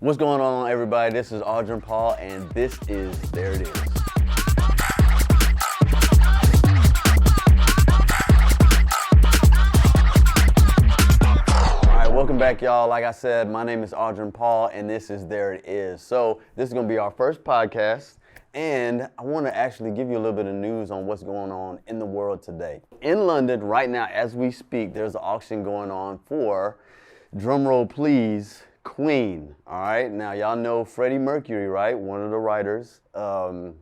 What's going on, everybody? This is Audrey Paul, and this is There It Is. All right, welcome back, y'all. Like I said, my name is Audrey Paul, and this is There It Is. So this is going to be our first podcast, and I want to actually give you a little bit of news on what's going on in the world today. In London, right now, as we speak, there's an auction going on for, drumroll please, Queen. All right, now y'all know Freddie Mercury, right? One of the writers and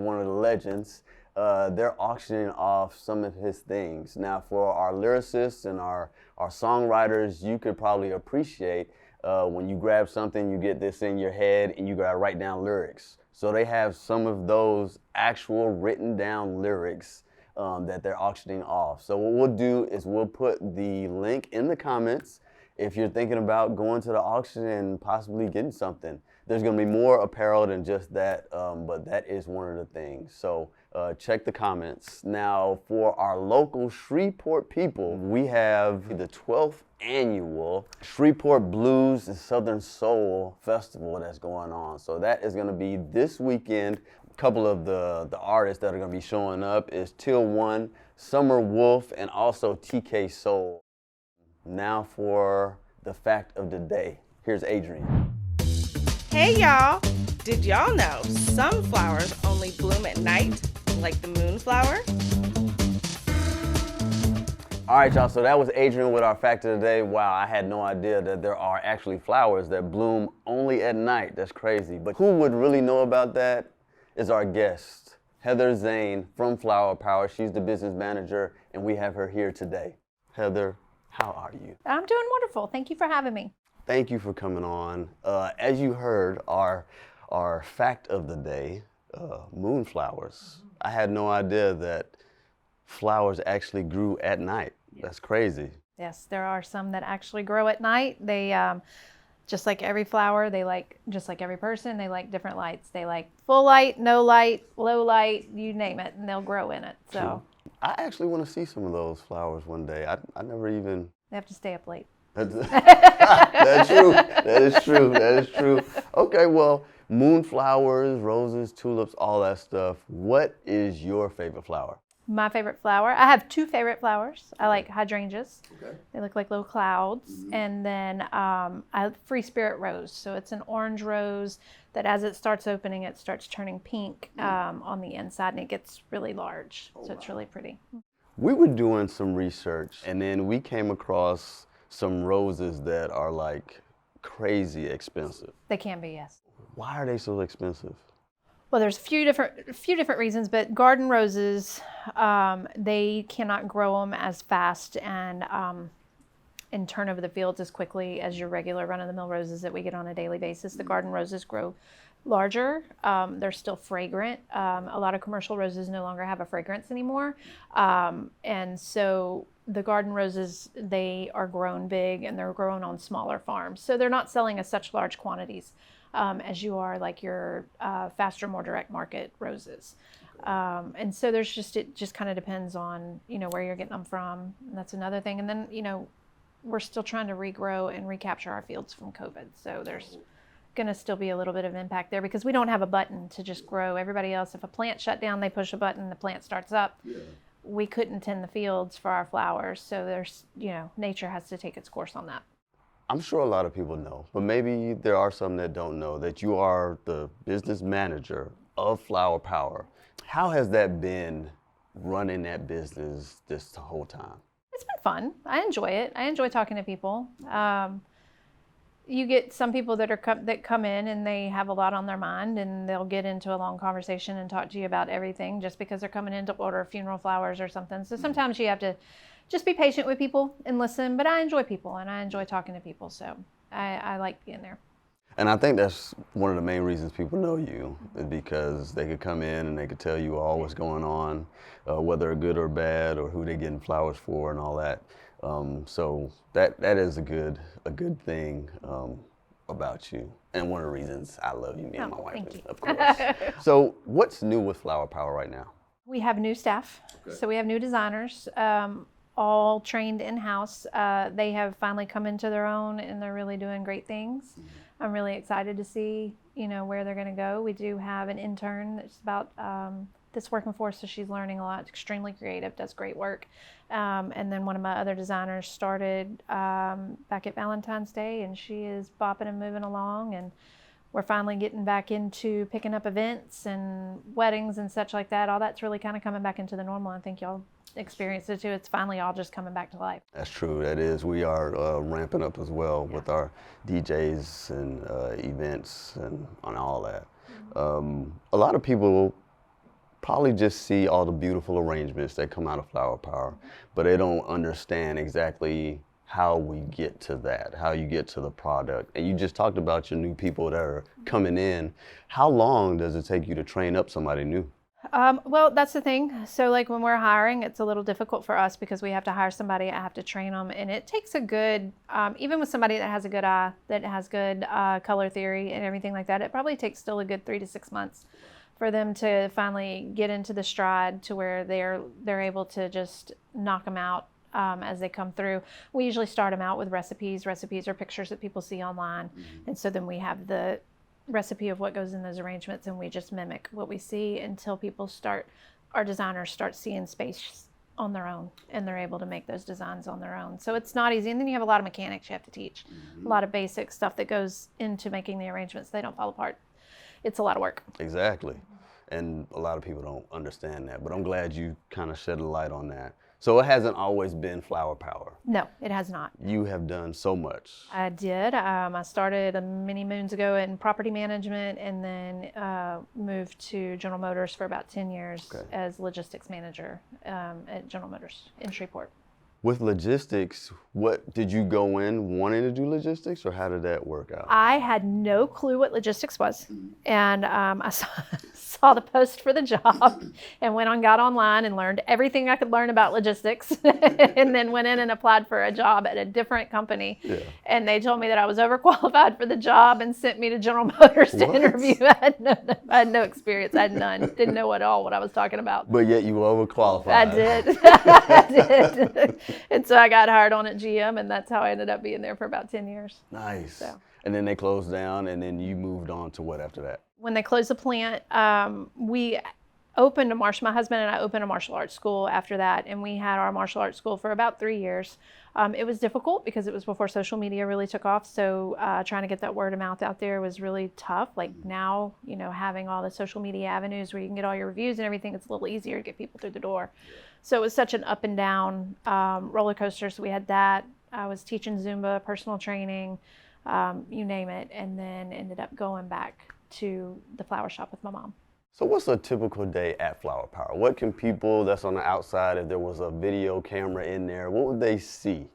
one of the legends. They're auctioning off some of his things. Now, for our lyricists and our songwriters, you could probably appreciate when you grab something, you get this in your head and you gotta write down lyrics. So they have some of those actual written down lyrics that they're auctioning off. So what we'll do is we'll put the link in the comments. If you're thinking about going to the auction and possibly getting something, there's going to be more apparel than just that, but that is one of the things. So check the comments. Now, for our local Shreveport people, we have the 12th annual Shreveport Blues and Southern Soul Festival that's going on. So that is going to be this weekend. A couple of the artists that are going to be showing up is Till One, Summer Wolf, and also TK Soul. Now for the fact of the day. Here's Adrian. Hey y'all! Did y'all know some flowers only bloom at night, like the moonflower? All right, y'all, so that was Adrian with our fact of the day. Wow, I had no idea that there are actually flowers that bloom only at night. That's crazy. But who would really know about that is our guest, Heather Zahn from Flower Power. She's the business manager, and we have her here today. Heather, how are you? I'm doing wonderful. Thank you for having me. Thank you for coming on. As you heard, our fact of the day, moonflowers. I had no idea that flowers actually grew at night. That's crazy. Yes, there are some that actually grow at night. They, just like every flower, just like every person, they like different lights. They like full light, no light, low light, you name it, and they'll grow in it. So. I actually want to see some of those flowers one day. I never even... They have to stay up late. That's true. That is true. That is true. Okay, well, moonflowers, roses, tulips, all that stuff. What is your favorite flower? My favorite flower, I have two favorite flowers. I like hydrangeas. Okay. They look like little clouds. Mm-hmm. And then I have free spirit rose. So it's an orange rose that as it starts opening, it starts turning pink on the inside and it gets really large. Oh, so it's really pretty. We were doing some research and then we came across some roses that are like crazy expensive. They can be, yes. Why are they so expensive? Well, there's a few different reasons, but garden roses, they cannot grow them as fast and turn over the fields as quickly as your regular run-of-the-mill roses that we get on a daily basis. The garden roses grow larger. They're still fragrant. A lot of commercial roses no longer have a fragrance anymore. And so the garden roses, they are grown big and they're grown on smaller farms. So they're not selling as such large quantities as you are like your faster, more direct market roses. And so it just kind of depends on, where you're getting them from. And that's another thing. And then, we're still trying to regrow and recapture our fields from COVID. So there's going to still be a little bit of impact there because we don't have a button to just grow. Everybody else, if a plant shut down, they push a button, the plant starts up. Yeah. We couldn't tend the fields for our flowers. So there's, nature has to take its course on that. I'm sure a lot of people know, but maybe there are some that don't know that you are the business manager of Flower Power. How has that been running that business this whole time? It's been fun. I enjoy it. I enjoy talking to people. You get some people that come in and they have a lot on their mind and they'll get into a long conversation and talk to you about everything just because they're coming in to order funeral flowers or something. So sometimes you have to just be patient with people and listen, but I enjoy people and I enjoy talking to people. So I like being there. And I think that's one of the main reasons people know you, is because they could come in and they could tell you all what's going on, whether good or bad, or who they're getting flowers for and all that. So that is a good thing about you, and one of the reasons I love you, me and my wife, thank you. Of course. So what's new with Flower Power right now? We have new staff, so we have new designers. All trained in-house. They have finally come into their own and they're really doing great things. I'm really excited to see, where they're going to go. We do have an intern that's about that's working for us, so she's learning a lot. Extremely creative, does great work. And then one of my other designers started back at Valentine's Day, and she is bopping and moving along. And we're finally getting back into picking up events and weddings and such like that. All that's really kind of coming back into the normal. I think y'all experienced it too. It's finally all just coming back to life. That's true. That is. We are ramping up as well with our DJs and events and on all that. A lot of people probably just see all the beautiful arrangements that come out of Flower Power, but they don't understand exactly how we get to that, how you get to the product. And you just talked about your new people that are coming in. How long does it take you to train up somebody new? Well, that's the thing. So like when we're hiring, it's a little difficult for us because we have to hire somebody, I have to train them. And it takes a good, even with somebody that has a good eye, that has good color theory and everything like that, it probably takes still a good 3 to 6 months for them to finally get into the stride to where they're able to just knock them out as they come through. We usually start them out with recipes. Recipes are pictures that people see online. And so then we have the recipe of what goes in those arrangements, and we just mimic what we see until our designers start seeing space on their own, and they're able to make those designs on their own. So it's not easy. And then you have a lot of mechanics you have to teach, a lot of basic stuff that goes into making the arrangements. They don't fall apart. It's a lot of work. Exactly. And a lot of people don't understand that, but I'm glad you kind of shed a light on that. So it hasn't always been Flower Power. No, it has not. You have done so much. I did. I started many moons ago in property management, and then moved to General Motors for about 10 years as logistics manager at General Motors in Shreveport. With logistics, what did you go in wanting to do logistics, or how did that work out? I had no clue what logistics was, and I saw the post for the job and got online and learned everything I could learn about logistics, and then went in and applied for a job at a different company. Yeah. And they told me that I was overqualified for the job and sent me to General Motors to interview. I had no experience. I had none. Didn't know at all what I was talking about. But yet you were overqualified. I did. I did. And so I got hired on at GM, and that's how I ended up being there for about 10 years. Nice. So. And then they closed down, and then you moved on to what after that? When they closed the plant, we opened my husband and I opened a martial arts school after that, and we had our martial arts school for about 3 years. It was difficult because it was before social media really took off, so trying to get that word of mouth out there was really tough. Like now, having all the social media avenues where you can get all your reviews and everything, it's a little easier to get people through the door. So it was such an up and down roller coaster. So we had that. I was teaching Zumba, personal training, you name it, and then ended up going back to the flower shop with my mom. So what's a typical day at Flower Power? What can people that's on the outside, if there was a video camera in there, what would they see?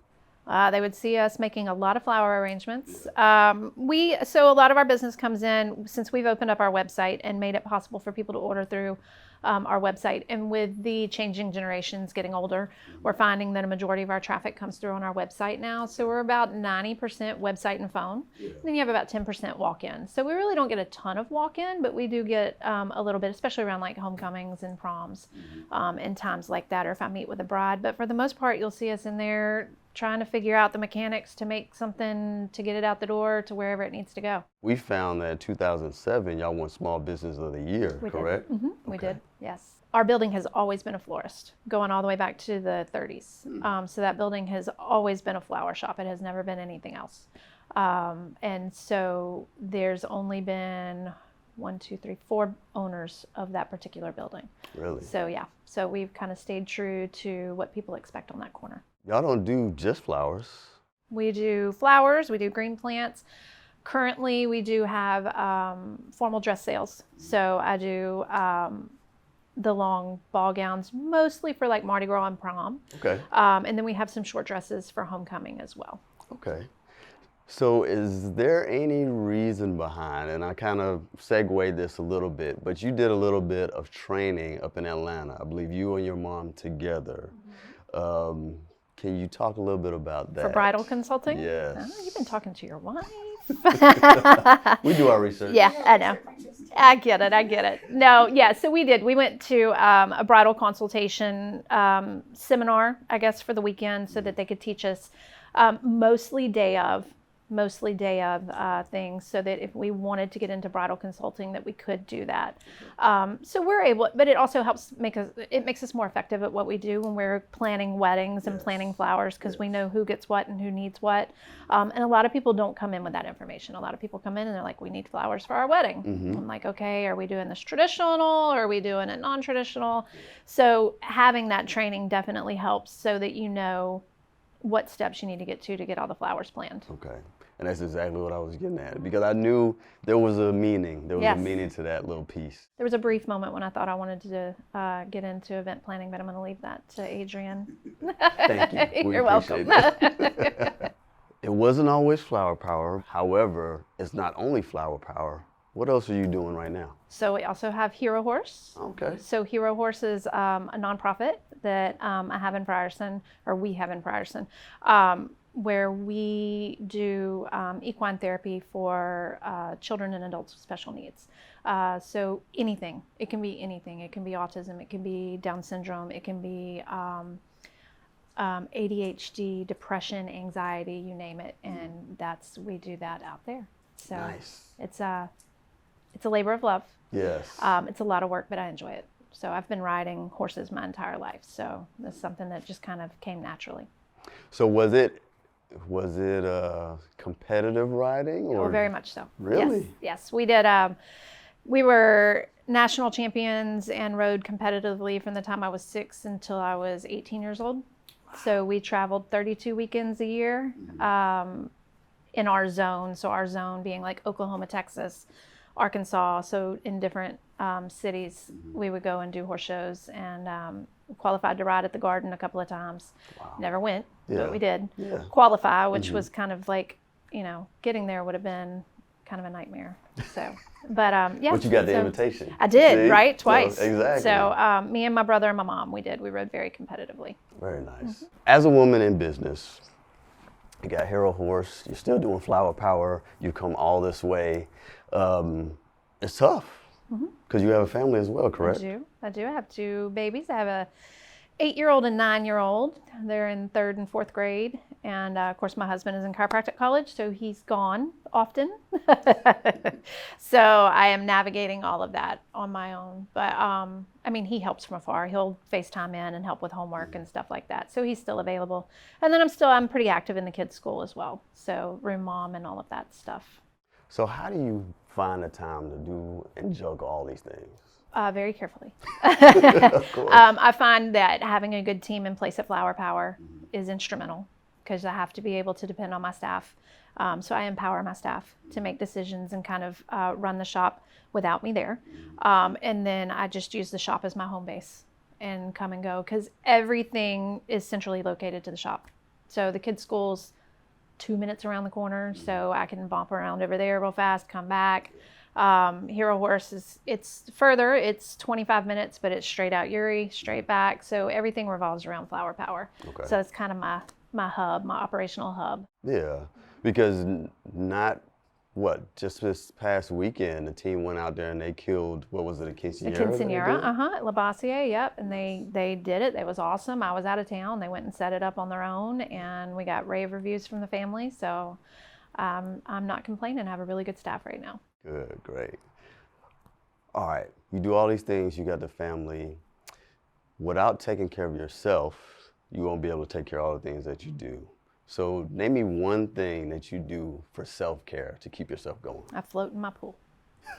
They would see us making a lot of flower arrangements. So a lot of our business comes in since we've opened up our website and made it possible for people to order through our website. And with the changing generations getting older, we're finding that a majority of our traffic comes through on our website now. So we're about 90% website and phone. Yeah. And then you have about 10% walk-in. So we really don't get a ton of walk-in, but we do get a little bit, especially around like homecomings and proms and times like that, or if I meet with a bride. But for the most part, you'll see us in there trying to figure out the mechanics to make something to get it out the door to wherever it needs to go. We found that in 2007, y'all won Small Business of the Year, correct? Mm-hmm. Okay. We did, yes. Our building has always been a florist, going all the way back to the 30s. So that building has always been a flower shop. It has never been anything else. And so there's only been 4 owners of that particular building. Really? So yeah, so we've kind of stayed true to what people expect on that corner. Y'all don't do just flowers. We do flowers, we do green plants. Currently, we do have formal dress sales. So I do the long ball gowns, mostly for like Mardi Gras and prom. Okay. And then we have some short dresses for homecoming as well. Okay. So is there any reason behind, and I kind of segued this a little bit, but you did a little bit of training up in Atlanta. I believe you and your mom together. Mm-hmm. Can you talk a little bit about that? For bridal consulting? Yes. Oh, you've been talking to your wife. We do our research. Yeah, I know. I get it. No, yeah, so we did. We went to a bridal consultation seminar, I guess, for the weekend so that they could teach us mostly day of. mostly day of things, so that if we wanted to get into bridal consulting, that we could do that. So we're able, but it also helps makes us more effective at what we do when we're planning weddings and planning flowers, because we know who gets what and who needs what. And a lot of people don't come in with that information. A lot of people come in and they're like, we need flowers for our wedding. I'm like, okay, are we doing this traditional, or are we doing it non-traditional? So having that training definitely helps, so that you know what steps you need to get all the flowers planned. Okay. And that's exactly what I was getting at, because I knew there was a meaning. There was Yes. a meaning to that little piece. There was a brief moment when I thought I wanted to get into event planning, but I'm going to leave that to Adrian. Thank you. You're welcome. It wasn't always flower power. However, it's not only flower power. What else are you doing right now? So we also have Hero Horse. Okay. So Hero Horse is a nonprofit that I have in Frierson, or we have in Frierson, where we do equine therapy for children and adults with special needs. So anything, it can be anything. It can be autism, it can be Down syndrome, it can be ADHD, depression, anxiety, you name it. And we do that out there. So Nice. it's a labor of love. Yes. It's a lot of work, but I enjoy it. So I've been riding horses my entire life. So it's something that just kind of came naturally. So was it competitive riding, or? Oh, very much so. Really? Yes. We did. We were national champions and rode competitively from the time I was 6 until I was 18 years old. So we traveled 32 weekends a year in our zone. So our zone being like Oklahoma, Texas, Arkansas. So in different cities, we would go and do horse shows, and qualified to ride at the Garden a couple of times. Wow. Never went, Yeah. but we did Yeah. qualify, which was kind of like, getting there would have been kind of a nightmare. So, but yeah. But you got the so invitation. I did, See? right? So, Twice. exactly. So me and my brother and my mom, we rode very competitively. Very nice. As a woman in business, you got Hero Horse, you're still doing flower power, you've come all this way. It's tough, because you have a family as well, correct? I do. I have 2 babies. I have a 8-year-old and 9-year-old. They're in 3rd and 4th grade. And of course, my husband is in chiropractic college, so he's gone often. So I am navigating all of that on my own. But he helps from afar. He'll FaceTime in and help with homework and stuff like that. So he's still available. And then I'm pretty active in the kids' school as well. So room mom and all of that stuff. So how do you find the time to do and juggle all these things? Very carefully. Of course. I find that having a good team in place at Flower Power is instrumental, because I have to be able to depend on my staff. So I empower my staff to make decisions and kind of run the shop without me there. And then I just use the shop as my home base and come and go, because everything is centrally located to the shop. So the kids' school's 2 minutes around the corner, so I can bump around over there real fast, come back. Hero Horse it's further, it's 25 minutes, but it's straight out Uri, straight back. So everything revolves around Flower Power. Okay. So it's kind of my hub, my operational hub. Yeah, because just this past weekend, the team went out there and they killed, what was it, a quinceañera? A quinceañera, at La Bassier, yep. And they did it. It was awesome. I was out of town. They went and set it up on their own, and we got rave reviews from the family. So I'm not complaining. I have a really good staff right now. Good, great. All right, you do all these things, you got the family. Without taking care of yourself, you won't be able to take care of all the things that you do. So name me one thing that you do for self-care to keep yourself going. I float in my pool.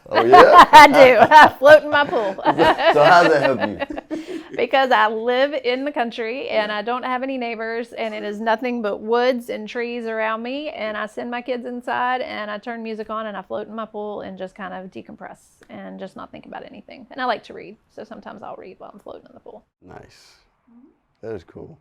Oh, yeah? I do. I float in my pool. So how does that help you? Because I live in the country and I don't have any neighbors, and it is nothing but woods and trees around me. And I send my kids inside and I turn music on and I float in my pool and just kind of decompress and just not think about anything. And I like to read, so sometimes I'll read while I'm floating in the pool. Nice. That is cool.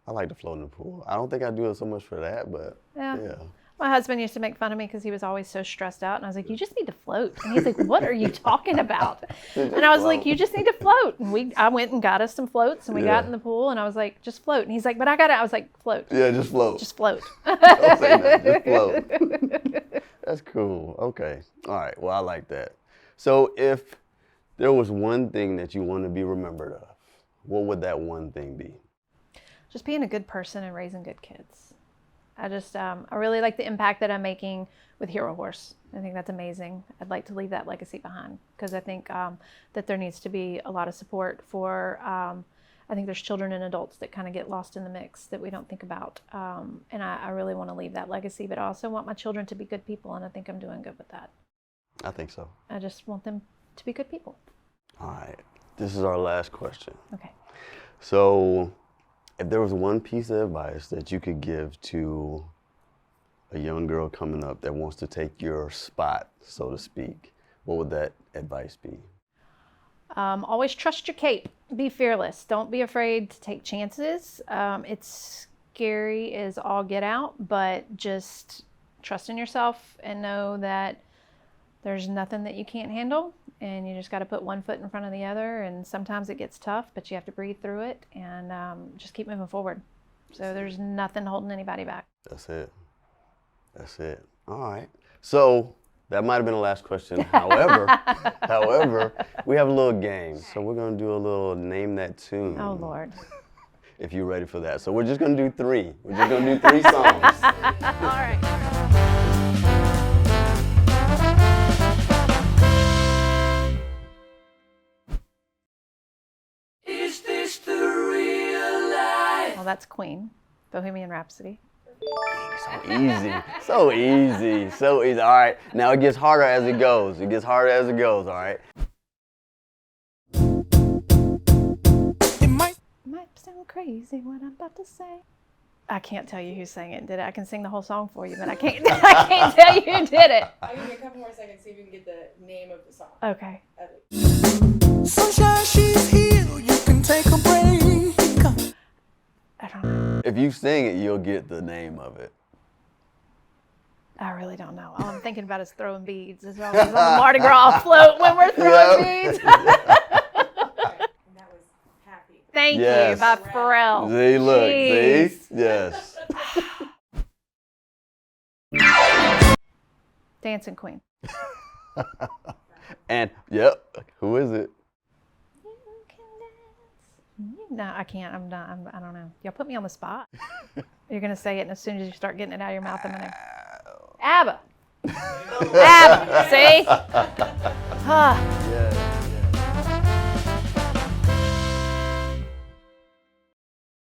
I like to float in the pool. I don't think I do it so much for that, but yeah. My husband used to make fun of me because he was always so stressed out. And I was like, you just need to float. And he's like, what are you talking about? And I was like, you just need to float. And I went and got us some floats, and we got in the pool, and I was like, just float. And he's like, but I got it. I was like, float. Yeah, just float. Just float. Don't say that. Just float. That's cool. Okay. All right. Well, I like that. So if there was one thing that you want to be remembered of, what would that one thing be? Just being a good person and raising good kids. I really like the impact that I'm making with Hero Horse. I think that's amazing. I'd like to leave that legacy behind because I think that there needs to be a lot of support for, I think there's children and adults that kind of get lost in the mix that we don't think about. And I really want to leave that legacy, but I also want my children to be good people, and I think I'm doing good with that. I think so. I just want them to be good people. All right. This is our last question. Okay. So, if there was one piece of advice that you could give to a young girl coming up that wants to take your spot, so to speak, what would that advice be? Always trust your cape. Be fearless. Don't be afraid to take chances. It's scary as all get out, but just trust in yourself and know that there's nothing that you can't handle, and you just got to put one foot in front of the other, and sometimes it gets tough, but you have to breathe through it and just keep moving forward. So there's nothing holding anybody back. That's it. That's it. All right. So that might have been the last question. However, we have a little game. So we're going to do a little name that tune. Oh, Lord. If you're ready for that. So we're just going to do 3. We're just going to do 3 songs. All right. Well, that's Queen, Bohemian Rhapsody. So easy. So easy. So easy. All right. Now it gets harder as it goes. It gets harder as it goes. All right. It might sound crazy what I'm about to say. I can't tell you who sang it and did it. I can sing the whole song for you, but I can't tell you who did it. I'll give you a couple more seconds to see if you can get the name of the song. Okay. Sunshine, she's here. You can take a break. I don't know. If you sing it, you'll get the name of it. I really don't know. All I'm thinking about is throwing beads. It's always on the Mardi Gras float when we're throwing beads. And that was Happy. Thank Yes. you, by Pharrell. See, look. Jeez. See? Yes. Dancing Queen. And, yep. Who is it? No, I can't. I'm not. I don't know. Y'all put me on the spot. You're going to say it, and as soon as you start getting it out of your mouth, I'm going to... ABBA. ABBA. See?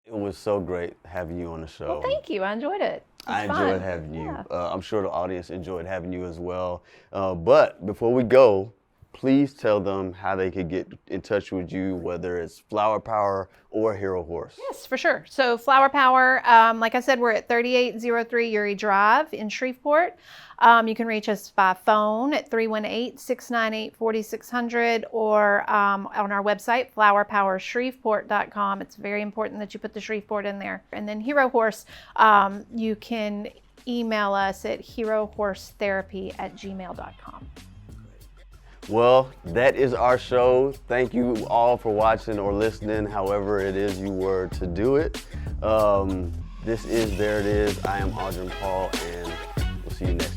It was so great having you on the show. Well, thank you. I enjoyed it. I It's enjoyed fun. having you. Yeah. I'm sure the audience enjoyed having you as well. But before we go, please tell them how they could get in touch with you, whether it's Flower Power or Hero Horse. Yes, for sure. So Flower Power, like I said, we're at 3803 Uri Drive in Shreveport. You can reach us by phone at 318-698-4600 or on our website, flowerpowershreveport.com. It's very important that you put the Shreveport in there. And then Hero Horse, you can email us at herohorsetherapy@gmail.com. Well, that is our show. Thank you all for watching or listening, however it is you were to do it. This is There It Is. I am Audrey Paul, and we'll see you next time.